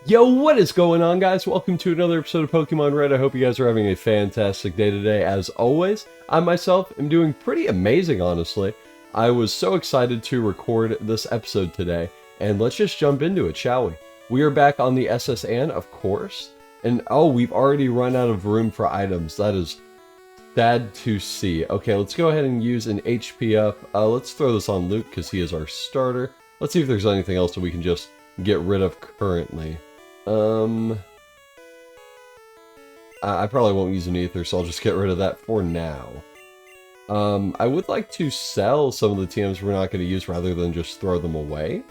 Yo, what is going on, guys? Welcome to another episode of Pokemon Red. I hope you guys are having a fantastic day today. As always, I myself am doing pretty amazing, honestly. I was so excited to record this episode today, and let's just jump into it, shall we? We are back on the SS Anne, of course, and oh, we've already run out of room for items. That is sad to see. Okay, let's go ahead and use an HP up. Let's throw this on Luke because he is our starter. Let's see if there's anything else that we can just get rid of currently. I probably won't use an ether, so I'll just get rid of that for now. I would like to sell some of the TMs we're not going to use rather than just throw them away.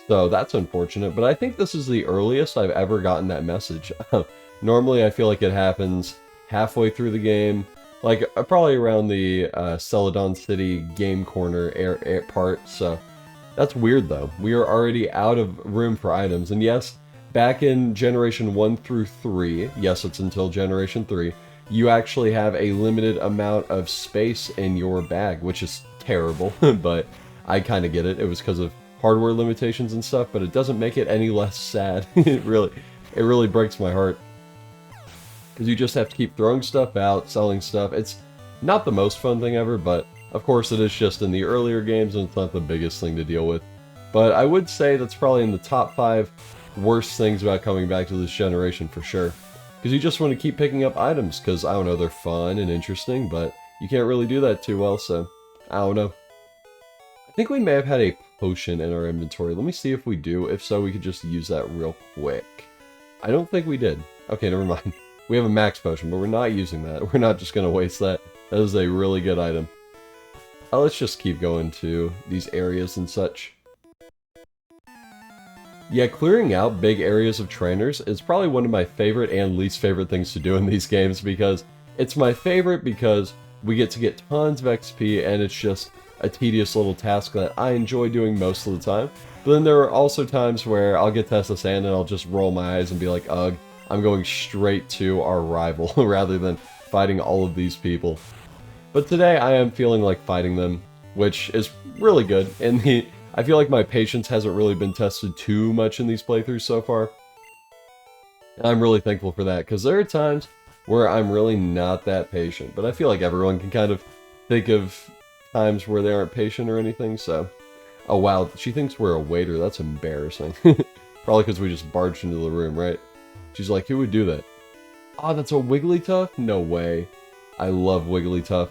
So that's unfortunate, but I think this is the earliest I've ever gotten that message. Normally I feel like it happens halfway through the game, like probably around the Celadon City game corner part, so that's weird though. We are already out of room for items, and yes, back in Generation 1 through 3, yes, it's until Generation 3, you actually have a limited amount of space in your bag, which is terrible, but I kind of get it. It was because of hardware limitations and stuff, but it doesn't make it any less sad. It really breaks my heart. Because you just have to keep throwing stuff out, selling stuff. It's not the most fun thing ever, but of course it is just in the earlier games, and it's not the biggest thing to deal with. But I would say that's probably in the top 5 worst things about coming back to this generation for sure. Because you just want to keep picking up items, because, I don't know, they're fun and interesting, but you can't really do that too well, so, I don't know. I think we may have had a potion in our inventory. Let me see if we do. If so, we could just use that real quick. I don't think we did. Okay, never mind. We have a max potion, but we're not using that. We're not just going to waste that. That is a really good item. Let's just keep going to these areas and such. Yeah, clearing out big areas of trainers is probably one of my favorite and least favorite things to do in these games, because it's my favorite because we get to get tons of XP and it's just a tedious little task that I enjoy doing most of the time. But then there are also times where I'll get to SS Anne and I'll just roll my eyes and be like, ugh, I'm going straight to our rival rather than fighting all of these people. But today I am feeling like fighting them, which is really good. I feel like my patience hasn't really been tested too much in these playthroughs so far. And I'm really thankful for that, because there are times where I'm really not that patient. But I feel like everyone can kind of think of times where they aren't patient or anything, so... Oh wow, she thinks we're a waiter. That's embarrassing. Probably because we just barged into the room, right? She's like, who would do that? Oh, that's a Wigglytuff? No way. I love Wigglytuff.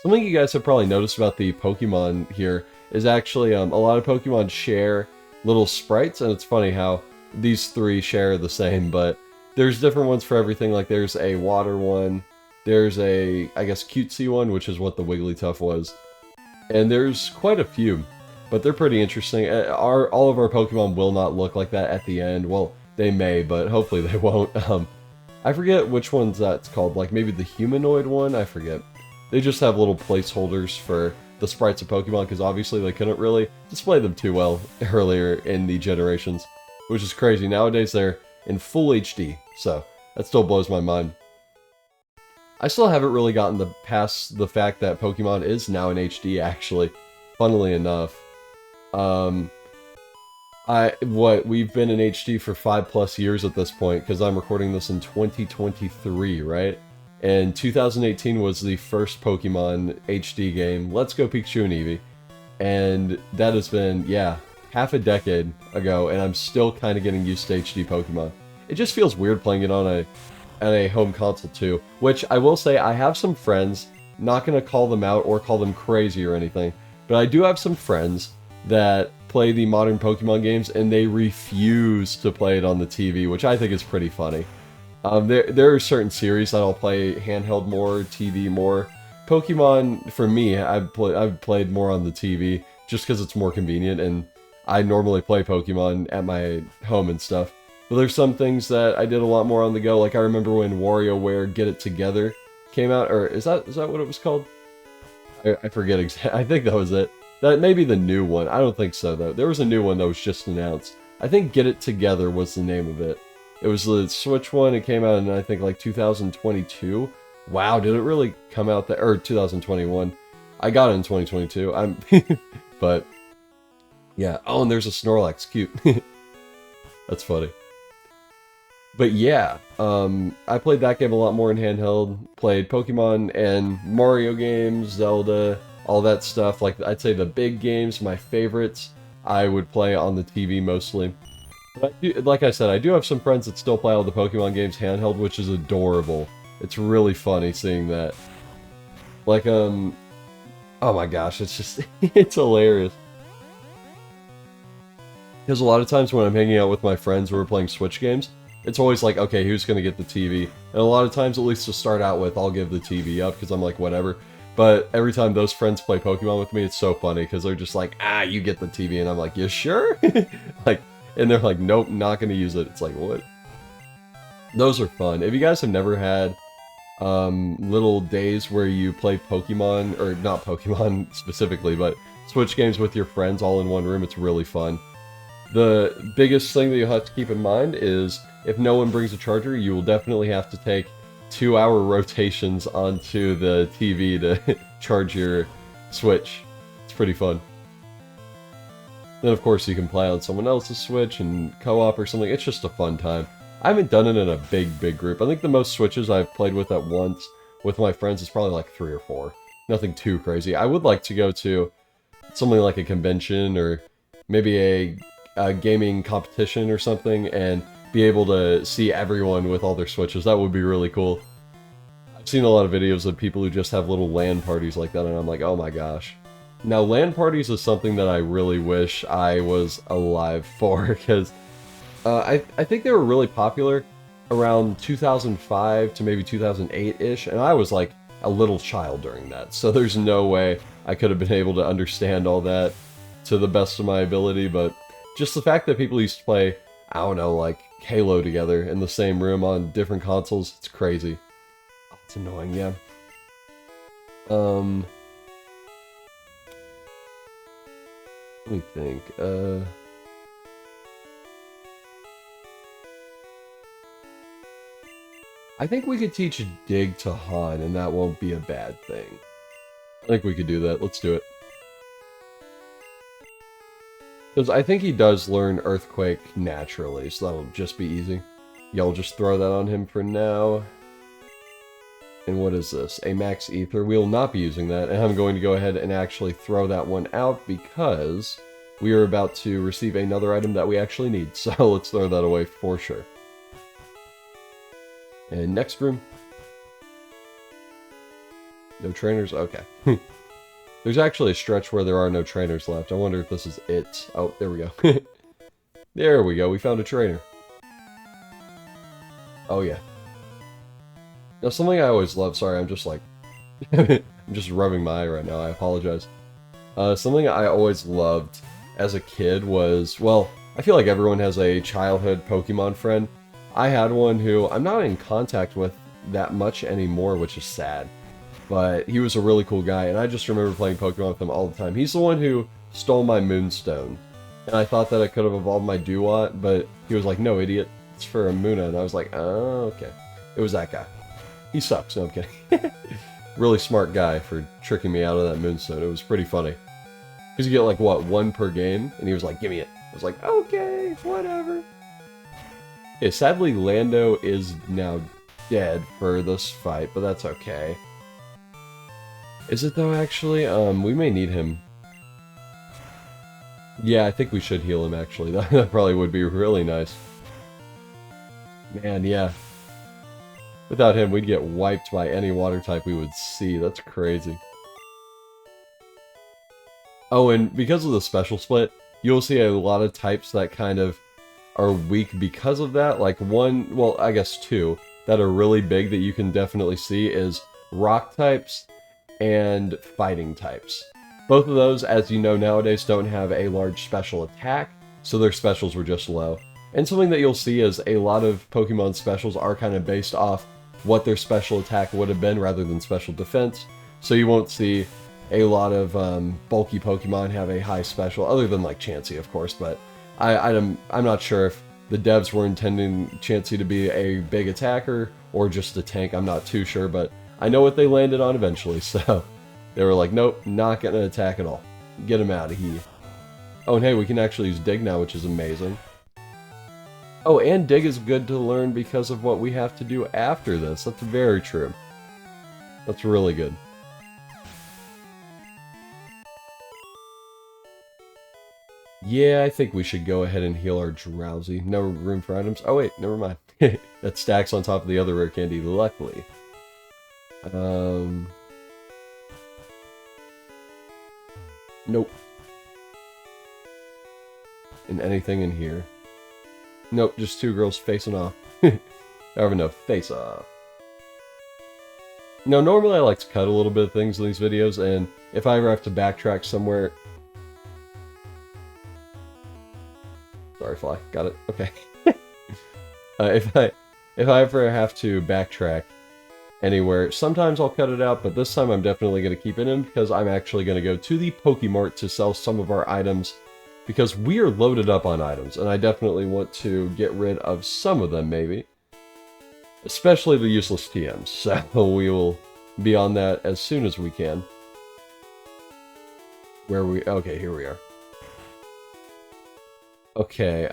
Something you guys have probably noticed about the Pokemon here is actually a lot of Pokemon share little sprites, and it's funny how these 3 share the same, but there's different ones for everything. Like there's a water one, there's a, I guess, cutesy one, which is what the Wigglytuff was, and there's quite a few, but they're pretty interesting. All of our Pokemon will not look like that at the end. Well, they may, but hopefully they won't. I forget which one's that's called, like maybe the humanoid one, I forget. They just have little placeholders for the sprites of Pokemon, because obviously they couldn't really display them too well earlier in the generations, which is crazy. Nowadays they're in full HD, so that still blows my mind. I still haven't really gotten past the fact that Pokemon is now in HD, actually, funnily enough. We've been in HD for 5+ years at this point, because I'm recording this in 2023, right? And 2018 was the first Pokemon HD game, Let's Go Pikachu and Eevee. And that has been, yeah, half a decade ago, and I'm still kind of getting used to HD Pokemon. It just feels weird playing it on a home console too, which I will say I have some friends, not going to call them out or call them crazy or anything, but I do have some friends that play the modern Pokemon games and they refuse to play it on the TV, which I think is pretty funny. There are certain series that I'll play handheld more, TV more. Pokemon, for me, I've played more on the TV just because it's more convenient, and I normally play Pokemon at my home and stuff. But there's some things that I did a lot more on the go. Like I remember when WarioWare Get It Together came out, or is that what it was called? I forget exactly. I think that was it. That may be the new one. I don't think so though. There was a new one that was just announced. I think Get It Together was the name of it. It was the Switch one. It came out in, I think, like 2022. Wow, did it really come out there? Or 2021. I got it in 2022. But, yeah. Oh, and there's a Snorlax. Cute. That's funny. But yeah, I played that game a lot more in handheld. Played Pokemon and Mario games, Zelda, all that stuff. Like, I'd say the big games, my favorites, I would play on the TV mostly. But like I said, I do have some friends that still play all the Pokemon games handheld, which is adorable. It's really funny seeing that. Like, oh my gosh, it's just, it's hilarious. Because a lot of times when I'm hanging out with my friends who are playing Switch games, it's always like, okay, who's going to get the TV? And a lot of times, at least to start out with, I'll give the TV up because I'm like, whatever. But every time those friends play Pokemon with me, it's so funny because they're just like, ah, you get the TV. And I'm like, you sure? Like, and they're like, nope, not going to use it. It's like, what? Those are fun. If you guys have never had little days where you play Pokemon, or not Pokemon specifically, but Switch games with your friends all in one room, it's really fun. The biggest thing that you'll have to keep in mind is if no one brings a charger, you will definitely have to take 2-hour rotations onto the TV to charge your Switch. It's pretty fun. Then of course you can play on someone else's Switch and co-op or something. It's just a fun time. I haven't done it in a big group. I think the most Switches I've played with at once with my friends is probably like 3 or 4. Nothing too crazy. I would like to go to something like a convention or maybe a gaming competition or something and be able to see everyone with all their Switches. That would be really cool. I've seen a lot of videos of people who just have little LAN parties like that, and I'm like, oh my gosh. Now, LAN parties is something that I really wish I was alive for, because I think they were really popular around 2005 to maybe 2008-ish, and I was like a little child during that, so there's no way I could have been able to understand all that to the best of my ability, but just the fact that people used to play, I don't know, like Halo together in the same room on different consoles, it's crazy. It's annoying, yeah. Let me think, I think we could teach Dig to Han, and that won't be a bad thing. I think we could do that. Let's do it. Because I think he does learn Earthquake naturally, so that'll just be easy. Yeah, I'll just throw that on him for now. And what is this? A Max Ether. We will not be using that, and I'm going to go ahead and actually throw that one out because we are about to receive another item that we actually need, so let's throw that away for sure. And next room. No trainers? Okay. There's actually a stretch where there are no trainers left. I wonder if this is it. Oh, there we go. There we go. We found a trainer. Oh, yeah. Now, something I always love... Sorry, I'm just like... I'm just rubbing my eye right now. I apologize. Something I always loved as a kid was... Well, I feel like everyone has a childhood Pokemon friend. I had one who I'm not in contact with that much anymore, which is sad. But he was a really cool guy, and I just remember playing Pokemon with him all the time. He's the one who stole my Moonstone. And I thought that I could have evolved my Duat, but he was like, no, idiot, it's for a Munna. And I was like, oh, okay. It was that guy. He sucks, no, I'm kidding. Really smart guy for tricking me out of that Moonstone. It was pretty funny. Because you get like, what, 1 per game? And he was like, give me it. I was like, okay, whatever. Yeah, sadly, Lando is now dead for this fight, but that's okay. Is it though, actually? We may need him. Yeah, I think we should heal him, actually. That probably would be really nice. Man, yeah. Without him, we'd get wiped by any water type we would see. That's crazy. Oh, and because of the special split, you'll see a lot of types that kind of are weak because of that. Like one, well, I guess 2, that are really big that you can definitely see is rock types and fighting types. Both of those, as you know nowadays, don't have a large special attack, so their specials were just low. And something that you'll see is a lot of Pokemon specials are kind of based off what their special attack would have been rather than special defense, so you won't see a lot of bulky Pokemon have a high special, other than like Chansey, of course, but I'm not sure if the devs were intending Chansey to be a big attacker or just a tank. I'm not too sure, but I know what they landed on eventually, so they were like, nope, not getting an attack at all. Get him out of here. Oh, and hey, we can actually use Dig now, which is amazing. Oh, and dig is good to learn because of what we have to do after this. That's very true. That's really good. Yeah, I think we should go ahead and heal our Drowsy. No room for items. Oh wait, never mind. That stacks on top of the other rare candy, luckily. Nope. And anything in here? Nope, just two girls facing off. However, no, face off. No, normally I like to cut a little bit of things in these videos, and if I ever have to backtrack somewhere... Sorry, fly. Got it. Okay. If I ever have to backtrack anywhere, sometimes I'll cut it out, but this time I'm definitely going to keep it in because I'm actually going to go to the Pokemart to sell some of our items because we are loaded up on items, and I definitely want to get rid of some of them, maybe. Especially the useless TMs, so we will be on that as soon as we can. Okay, here we are. Okay,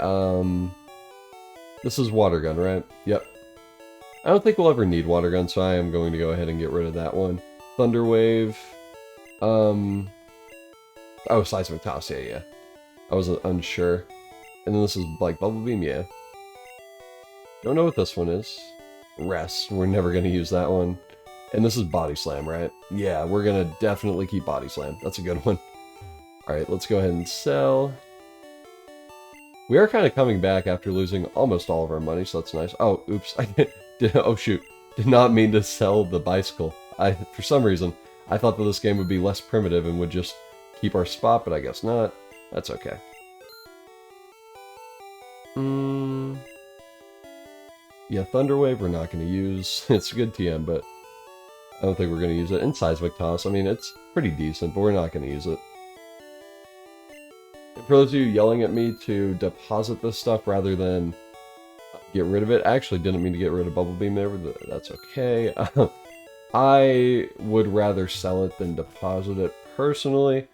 this is Water Gun, right? Yep. I don't think we'll ever need Water Gun, so I am going to go ahead and get rid of that one. Thunder Wave. Oh, Seismic Toss, yeah. I was unsure. And then this is like Bubble Beam, yeah. Don't know what this one is. Rest. We're never going to use that one. And this is Body Slam, right? Yeah, we're going to definitely keep Body Slam. That's a good one. Alright, let's go ahead and sell. We are kind of coming back after losing almost all of our money, so that's nice. Oh, oops. Oh, shoot. Did not mean to sell the bicycle. For some reason, I thought that this game would be less primitive and would just keep our spot, but I guess not. That's okay. Yeah, Thunder Wave we're not going to use. It's a good TM, but I don't think we're going to use it. And Seismic Toss, I mean, it's pretty decent, but we're not going to use it. For those of you yelling at me to deposit this stuff rather than get rid of it, I actually didn't mean to get rid of Bubble Beam there, but that's okay. I would rather sell it than deposit it personally,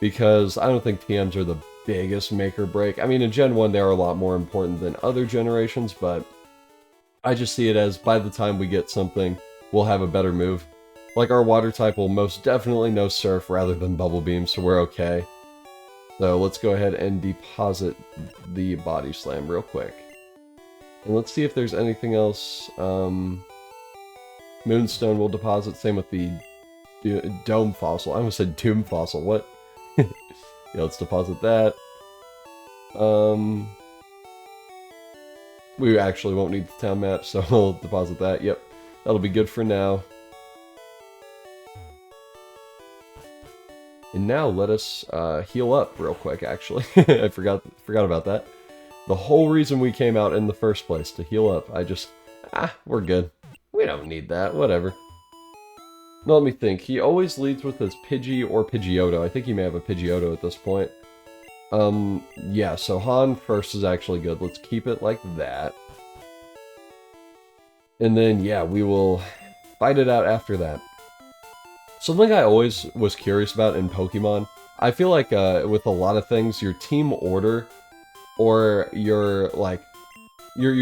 because I don't think TMs are the biggest make or break. I mean, in Gen 1 they are a lot more important than other generations, but I just see it as by the time we get something, we'll have a better move. Like our Water type will most definitely know Surf rather than Bubble Beam, so we're okay. So let's go ahead and deposit the Body Slam real quick. And let's see if there's anything else. Moonstone will deposit, same with the Dome Fossil. I almost said Doom Fossil, what? Yeah, let's deposit that. We actually won't need the town map, so we'll deposit that. Yep, that'll be good for now. And now let us heal up real quick, actually. I forgot about that. The whole reason we came out in the first place, to heal up. We're good. We don't need that, whatever. Now let me think. He always leads with his Pidgey or Pidgeotto. I think he may have a Pidgeotto at this point. Yeah, so Han first is actually good. Let's keep it like that. And then, yeah, we will fight it out after that. Something I always was curious about in Pokemon, I feel like with a lot of things, your team order, or your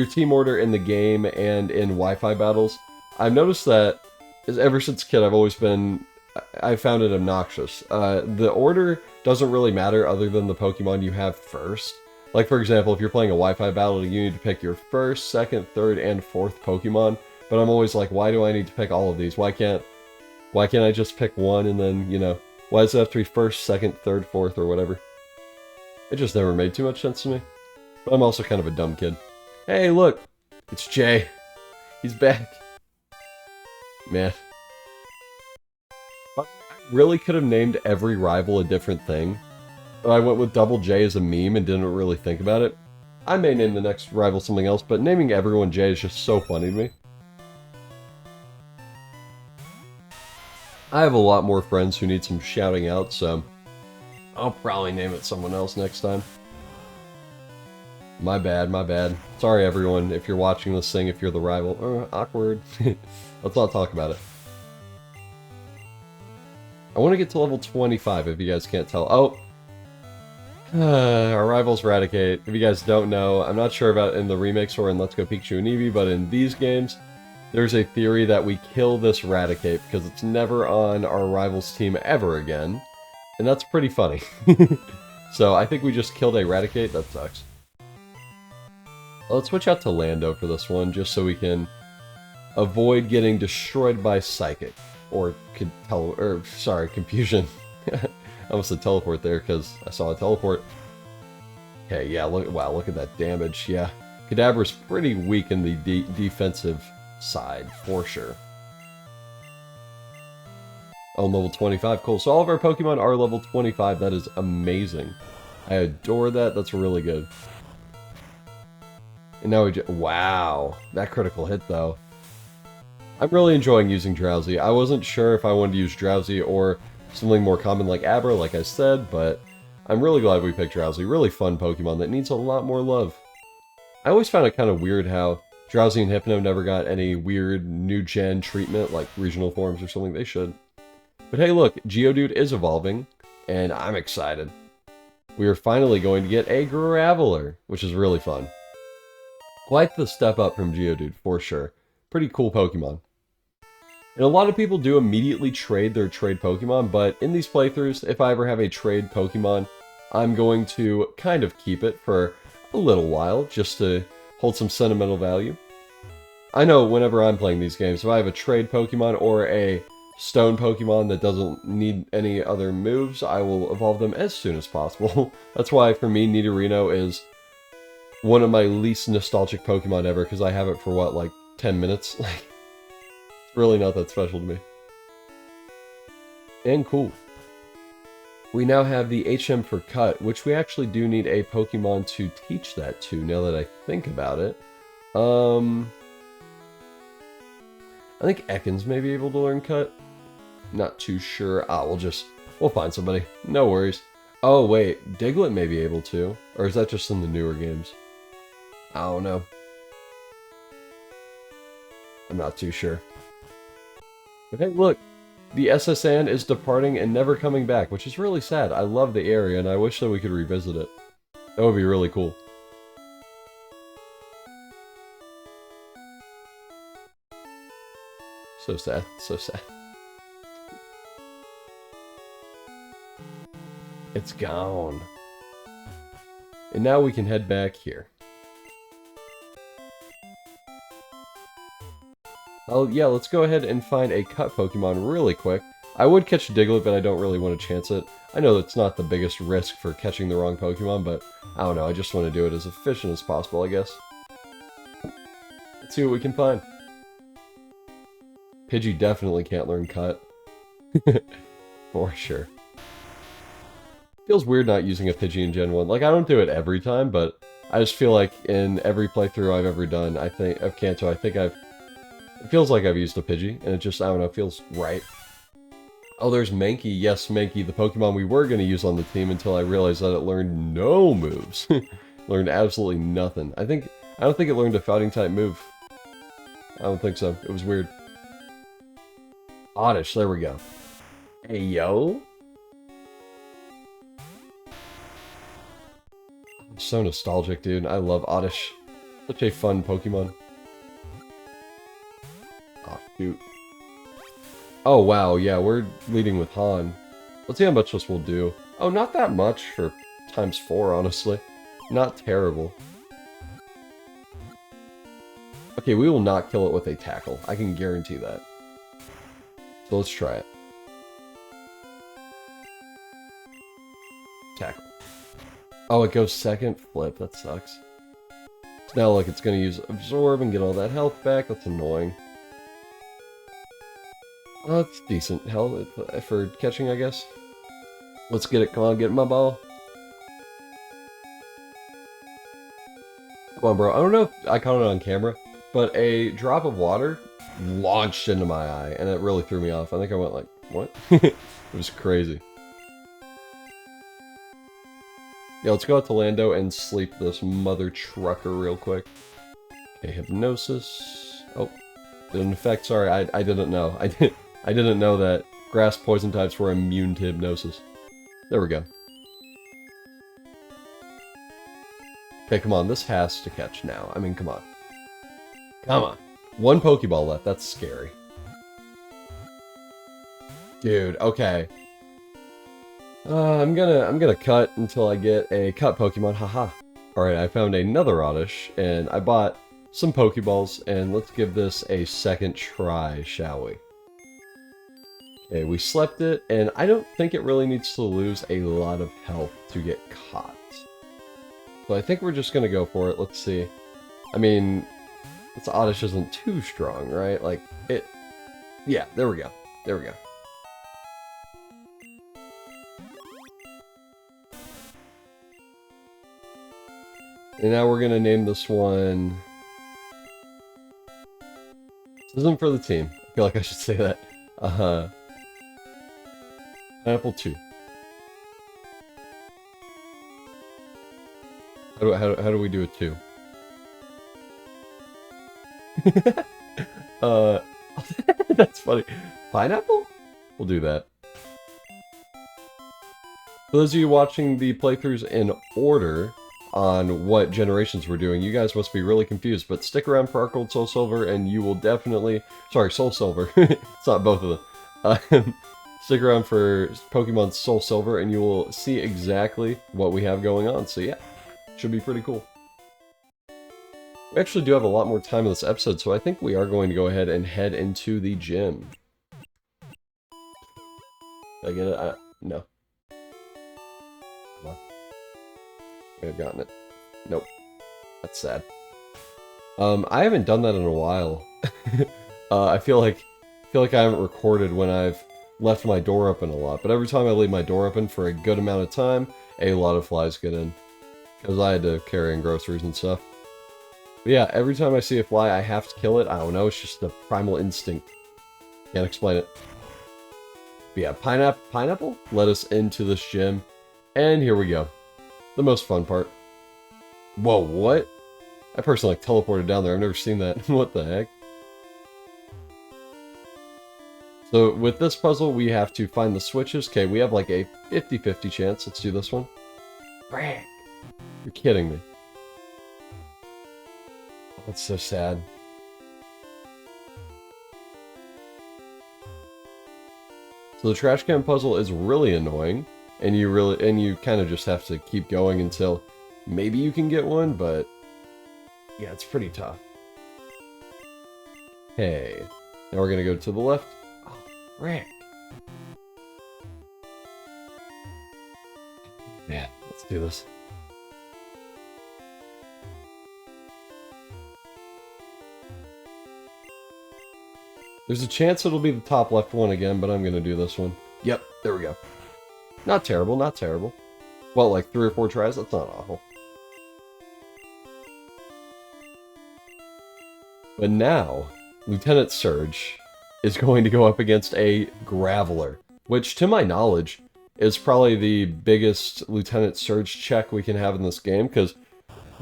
team order in the game and in Wi-Fi battles, I've noticed that ever since a kid I found it obnoxious. The order doesn't really matter other than the Pokemon you have first. Like for example, if you're playing a Wi-Fi battle, you need to pick your first, second, third, and fourth Pokemon, but I'm always like, why do I need to pick all of these? Why can't I just pick one and then, you know, why does it have to be first, second, third, fourth, or whatever? It just never made too much sense to me. But I'm also kind of a dumb kid. Hey, look! It's Jay. He's back. Man. I really could have named every rival a different thing, but I went with Double J as a meme and didn't really think about it. I may name the next rival something else, but naming everyone Jay is just so funny to me. I have a lot more friends who need some shouting out, so I'll probably name it someone else next time. My bad, my bad. Sorry everyone, if you're watching this thing, if you're the rival. Awkward. Let's not talk about it. I want to get to level 25 if you guys can't tell. Oh! Our rivals Raticate. If you guys don't know, I'm not sure about in the remakes or in Let's Go Pikachu and Eevee, but in these games, there's a theory that we kill this Raticate because it's never on our rivals team ever again. And that's pretty funny. So I think we just killed a Raticate. That sucks. Let's switch out to Lando for this one, just so we can avoid getting destroyed by Psychic. Or, Confusion. I almost said teleport there, because I saw a teleport. Okay, yeah, wow, look at that damage, yeah. Kadabra's pretty weak in the defensive side, for sure. Oh, level 25, cool. So all of our Pokemon are level 25, that is amazing. I adore that, that's really good. And now wow, that critical hit though. I'm really enjoying using Drowsy. I wasn't sure if I wanted to use Drowsy or something more common like Abra, like I said, but I'm really glad we picked Drowsy. Really fun Pokemon that needs a lot more love. I always found it kind of weird how Drowsy and Hypno never got any weird new-gen treatment like regional forms or something. They should. But hey look, Geodude is evolving, and I'm excited. We are finally going to get a Graveler, which is really fun. Quite the step up from Geodude, for sure. Pretty cool Pokemon. And a lot of people do immediately trade their trade Pokemon, but in these playthroughs, if I ever have a trade Pokemon, I'm going to kind of keep it for a little while, just to hold some sentimental value. I know whenever I'm playing these games, if I have a trade Pokemon or a stone Pokemon that doesn't need any other moves, I will evolve them as soon as possible. That's why, for me, Nidorino is one of my least nostalgic Pokemon ever, because I have it for, what, like 10 minutes? Like, it's really not that special to me. And cool. We now have the HM for Cut, which we actually do need a Pokemon to teach that to, now that I think about it. I think Ekans may be able to learn Cut. Not too sure. We'll find somebody. No worries. Oh, wait. Diglett may be able to. Or is that just in the newer games? I don't know. I'm not too sure. But hey, look. The SS Anne is departing and never coming back, which is really sad. I love the area, and I wish that we could revisit it. That would be really cool. So sad. So sad. It's gone. And now we can head back here. Oh yeah, let's go ahead and find a cut Pokemon really quick. I would catch Diglett, but I don't really want to chance it. I know that's not the biggest risk for catching the wrong Pokemon, but I don't know, I just want to do it as efficient as possible, I guess. Let's see what we can find. Pidgey definitely can't learn Cut. For sure. Feels weird not using a Pidgey in Gen 1. Like, I don't do it every time, but I just feel like in every playthrough I've ever done, of Kanto, it feels like I've used a Pidgey, and it just, I don't know, feels right. Oh, there's Mankey. Yes, Mankey, the Pokemon we were going to use on the team until I realized that it learned no moves. Learned absolutely nothing. I don't think it learned a fighting-type move. I don't think so. It was weird. Oddish, there we go. Hey, yo. I'm so nostalgic, dude. I love Oddish. Such a fun Pokemon. Oh, shoot. Oh, wow, yeah, we're leading with Han. Let's see how much this will do. Oh, not that much for ×4, honestly. Not terrible. Okay, we will not kill it with a tackle. I can guarantee that. So let's try it. Tackle. Oh, it goes second? Flip, that sucks. So now, look, it's going to use Absorb and get all that health back. That's annoying. Oh, that's decent health for catching, I guess. Let's get it. Come on, get my ball. Come on, bro. I don't know if I caught it on camera, but a drop of water launched into my eye, and it really threw me off. I think I went like, what? It was crazy. Yeah, let's go out to Lando and sleep this mother trucker real quick. Okay, Hypnosis. Oh, didn't affect. Sorry, I didn't know. I didn't know that grass poison types were immune to Hypnosis. There we go. Okay, come on. This has to catch now. I mean, come on. Come on. One Pokeball left. That's scary. Dude, okay. I'm gonna cut until I get a cut Pokemon. Haha. Alright, I found another Oddish, and I bought some Pokeballs, and let's give this a second try, shall we? Okay, we slept it, and I don't think it really needs to lose a lot of health to get caught. So I think we're just gonna go for it. Let's see. I mean, this Oddish isn't too strong, right? Like, it... Yeah, there we go. There we go. And now we're gonna name this one... This isn't for the team. I feel like I should say that. Pineapple 2. How do we do a 2? That's funny. Pineapple? We'll do that. For those of you watching the playthroughs in order on what generations we're doing, you guys must be really confused, but stick around for Arc Gold Soul Silver and you will definitely... Sorry, Soul Silver. It's not both of them. Stick around for Pokemon Soul Silver and you will see exactly what we have going on. So yeah, should be pretty cool. We actually do have a lot more time in this episode, so I think we are going to go ahead and head into the gym. Did I get it? No. Come on. I've gotten it. Nope. That's sad. I haven't done that in a while. I feel like I haven't recorded when I've left my door open a lot, but every time I leave my door open for a good amount of time, a lot of flies get in. Because I had to carry in groceries and stuff. But yeah, every time I see a fly, I have to kill it. I don't know, it's just a primal instinct. Can't explain it. But yeah, pineapple led us into this gym. And here we go. The most fun part. Whoa, what? That person like teleported down there. I've never seen that. What the heck? So with this puzzle, we have to find the switches. Okay, we have like a 50-50 chance. Let's do this one. Brag. You're kidding me. That's so sad. So the trash can puzzle is really annoying, and you kind of just have to keep going until maybe you can get one, but yeah, it's pretty tough. Okay, now we're gonna go to the left. Oh, frick. Man, let's do this. There's a chance it'll be the top left one again, but I'm gonna do this one. Yep, there we go. Not terrible, not terrible. Well, like 3 or 4 tries, that's not awful. But now, Lieutenant Surge is going to go up against a Graveler, which, to my knowledge, is probably the biggest Lieutenant Surge check we can have in this game, because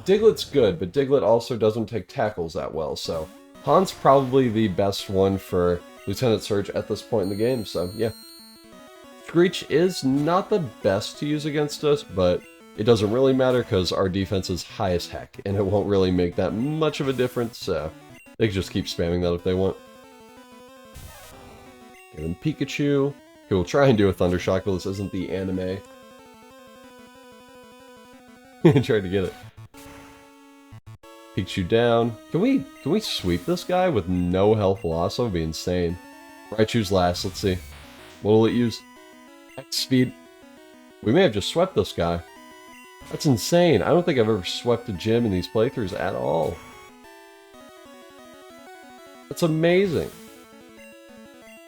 Diglett's good, but Diglett also doesn't take tackles that well, so Han's probably the best one for Lieutenant Surge at this point in the game, so yeah. Screech is not the best to use against us, but it doesn't really matter because our defense is high as heck, and it won't really make that much of a difference, so they can just keep spamming that if they want. Give him Pikachu, who will try and do a Thunder Shock, but this isn't the anime. Tried to get it. Pikachu down. Can we sweep this guy with no health loss? That would be insane. Raichu's last, let's see. What will it use? X speed. We may have just swept this guy. That's insane. I don't think I've ever swept a gym in these playthroughs at all. That's amazing.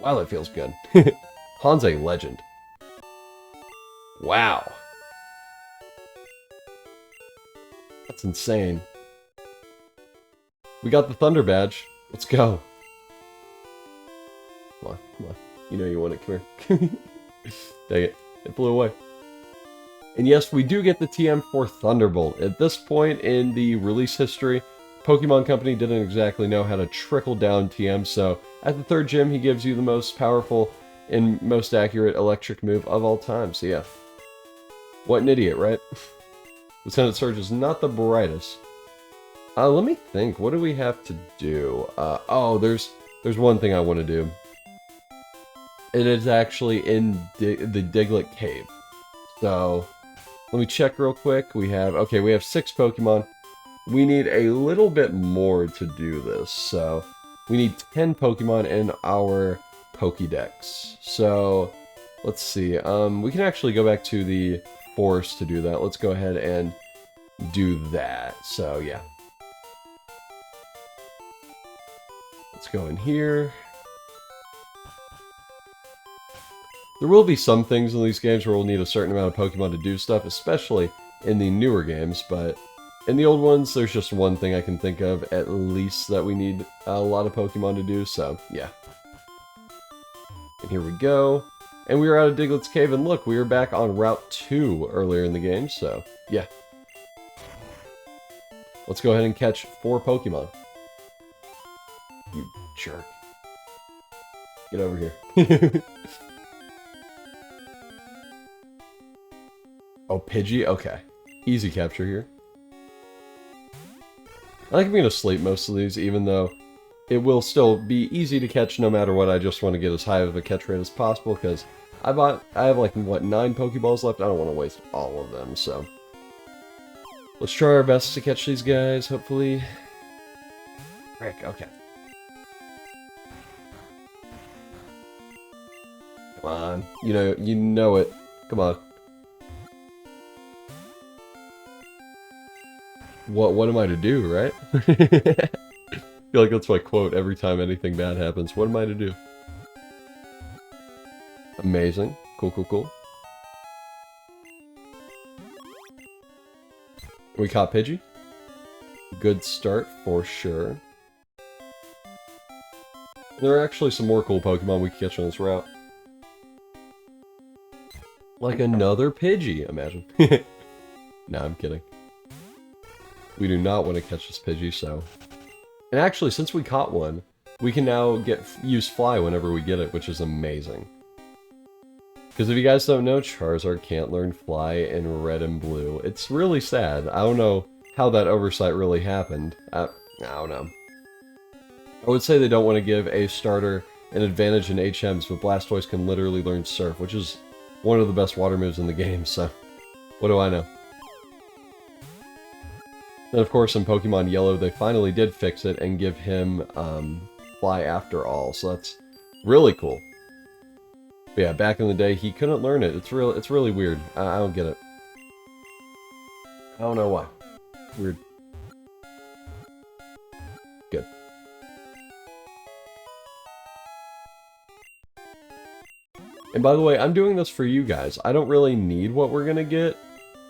Wow, that feels good. Han's a legend. Wow. That's insane. We got the Thunder Badge. Let's go. Come on, come on. You know you want it. Come here. Dang it. It flew away. And yes, we do get the TM for Thunderbolt. At this point in the release history, Pokemon Company didn't exactly know how to trickle down TM, so at the 3rd gym, he gives you the most powerful and most accurate electric move of all time. So yeah. What an idiot, right? Lieutenant Surge is not the brightest. Let me think. What do we have to do? Oh, there's one thing I want to do. It is actually in the Diglett Cave. So, let me check real quick. We have 6 Pokemon. We need a little bit more to do this. So, we need 10 Pokemon in our Pokédex. So, let's see. We can actually go back to the forest to do that. Let's go ahead and do that. So, yeah. Let's go in here. There will be some things in these games where we'll need a certain amount of Pokemon to do stuff, especially in the newer games, but in the old ones, there's just one thing I can think of, at least, that we need a lot of Pokemon to do, so, yeah. And here we go. And we were out of Diglett's Cave, and look, we were back on Route 2 earlier in the game, so, yeah. Let's go ahead and catch 4 Pokemon. You jerk. Get over here. Oh, Pidgey? Okay. Easy capture here. I think I'm going to sleep most of these, even though it will still be easy to catch no matter what. I just want to get as high of a catch rate as possible, because I have like, what, 9 Pokeballs left? I don't want to waste all of them, so. Let's try our best to catch these guys, hopefully. Frick, okay. Come on. You know it. Come on. What am I to do, right? I feel like that's my quote every time anything bad happens. What am I to do? Amazing. Cool, cool, cool. We caught Pidgey. Good start, for sure. There are actually some more cool Pokemon we can catch on this route. Like another Pidgey, imagine. Nah, I'm kidding. We do not want to catch this Pidgey, so... And actually, since we caught one, we can now use Fly whenever we get it, which is amazing. Because if you guys don't know, Charizard can't learn Fly in Red and Blue. It's really sad. I don't know how that oversight really happened. I don't know. I would say they don't want to give a starter an advantage in HMs, but Blastoise can literally learn Surf, which is one of the best water moves in the game, so... What do I know? And of course, in Pokemon Yellow, they finally did fix it and give him Fly after all, so that's really cool. But yeah, back in the day, he couldn't learn it. It's really weird. I don't get it. I don't know why. Weird. Good. And by the way, I'm doing this for you guys. I don't really need what we're gonna get,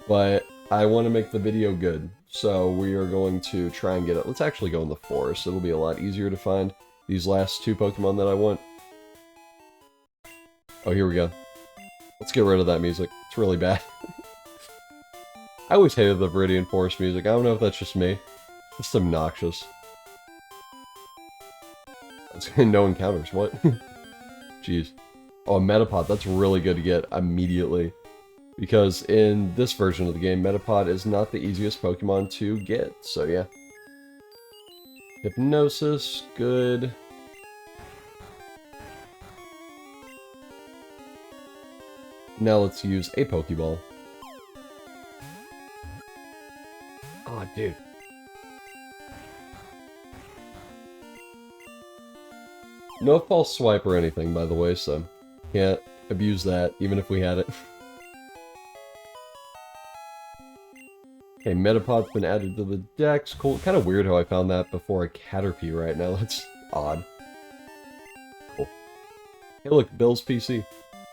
but I want to make the video good. So we are going to try and get it. Let's actually go in the forest. It'll be a lot easier to find these last 2 Pokemon that I want. Oh, here we go. Let's get rid of that music. It's really bad. I always hated the Viridian Forest music. I don't know if that's just me. It's obnoxious. No encounters. What? Jeez. Oh, Metapod. That's really good to get immediately. Because in this version of the game, Metapod is not the easiest Pokemon to get, so yeah. Hypnosis, good. Now let's use a Pokeball. Oh, dude. No false swipe or anything, by the way, so can't abuse that, even if we had it. Okay, Metapod's been added to the dex. Cool. Kind of weird how I found that before a Caterpie right now. That's odd. Cool. Hey, look, Bill's PC.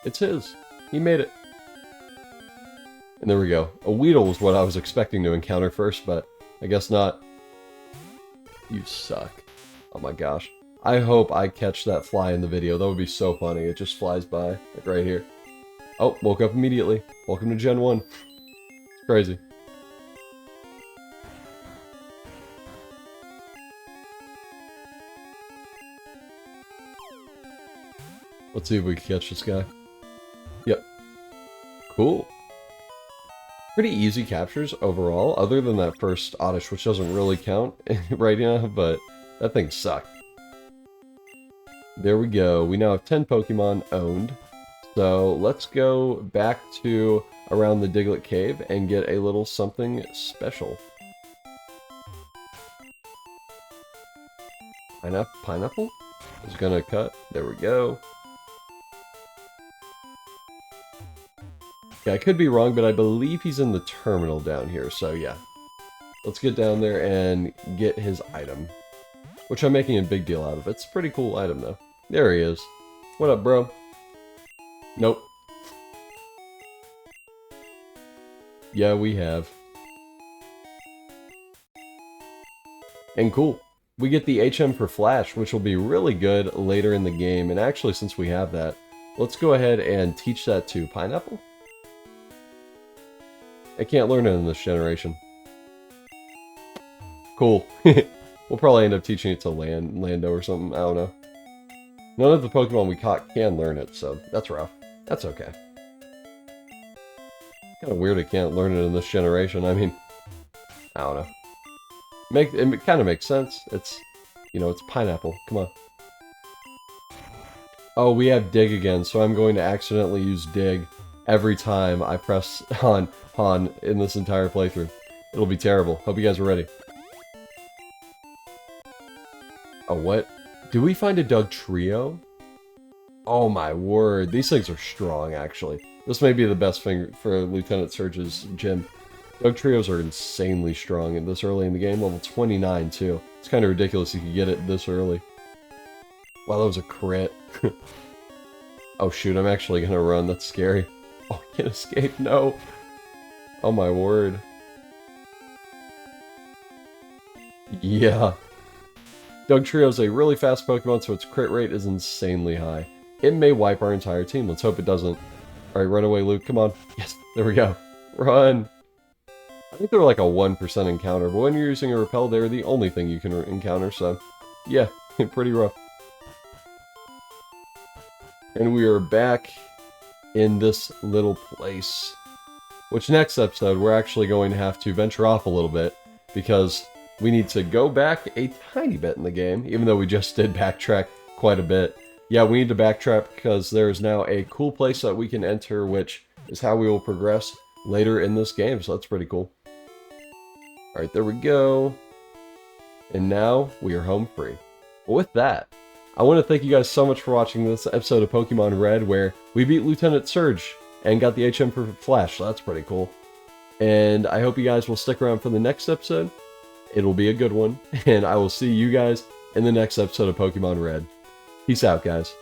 It's his. He made it. And there we go. A Weedle was what I was expecting to encounter first, but I guess not. You suck. Oh my gosh. I hope I catch that fly in the video. That would be so funny. It just flies by, like right here. Oh, woke up immediately. Welcome to Gen 1. It's crazy. Let's see if we can catch this guy. Yep. Cool. Pretty easy captures overall, other than that first Oddish, which doesn't really count right now, but that thing sucked. There we go. We now have 10 Pokemon owned. So let's go back to around the Diglett Cave and get a little something special. Pineapple is gonna cut. There we go. Yeah, I could be wrong, but I believe he's in the terminal down here, so yeah. Let's get down there and get his item, which I'm making a big deal out of. It's a pretty cool item, though. There he is. What up, bro? Nope. Yeah, we have. And cool. We get the HM for Flash, which will be really good later in the game. And actually, since we have that, let's go ahead and teach that to Pineapple. I can't learn it in this generation. Cool. We'll probably end up teaching it to Lando or something. I don't know. None of the Pokemon we caught can learn it, so that's rough. That's okay. Kind of weird it can't learn it in this generation. I mean, I don't know. It kind of makes sense. It's, you know, it's Pineapple. Come on. Oh, we have Dig again, so I'm going to accidentally use Dig every time I press on in this entire playthrough. It'll be terrible. Hope you guys are ready. Oh, what? Did we find a Dugtrio? Oh my word, these things are strong, actually. This may be the best thing for Lieutenant Surge's gym. Dugtrios are insanely strong and this early in the game, level 29 too. It's kind of ridiculous you could get it this early. Wow, that was a crit. Oh shoot, I'm actually gonna run, that's scary. Oh, I can't escape, no! Oh my word. Yeah. Dugtrio is a really fast Pokemon, so its crit rate is insanely high. It may wipe our entire team. Let's hope it doesn't. Alright, run away, Luke. Come on. Yes, there we go. Run! I think they're like a 1% encounter, but when you're using a Repel, they're the only thing you can encounter, so... yeah, pretty rough. And we are back in this little place. Which next episode, we're actually going to have to venture off a little bit, because we need to go back a tiny bit in the game, even though we just did backtrack quite a bit. Yeah, we need to backtrack because there is now a cool place that we can enter, which is how we will progress later in this game, so that's pretty cool. Alright, there we go. And now, we are home free. But with that, I want to thank you guys so much for watching this episode of Pokemon Red, where we beat Lieutenant Surge and got the HM for Flash, so that's pretty cool. And I hope you guys will stick around for the next episode. It'll be a good one, and I will see you guys in the next episode of Pokemon Red. Peace out, guys.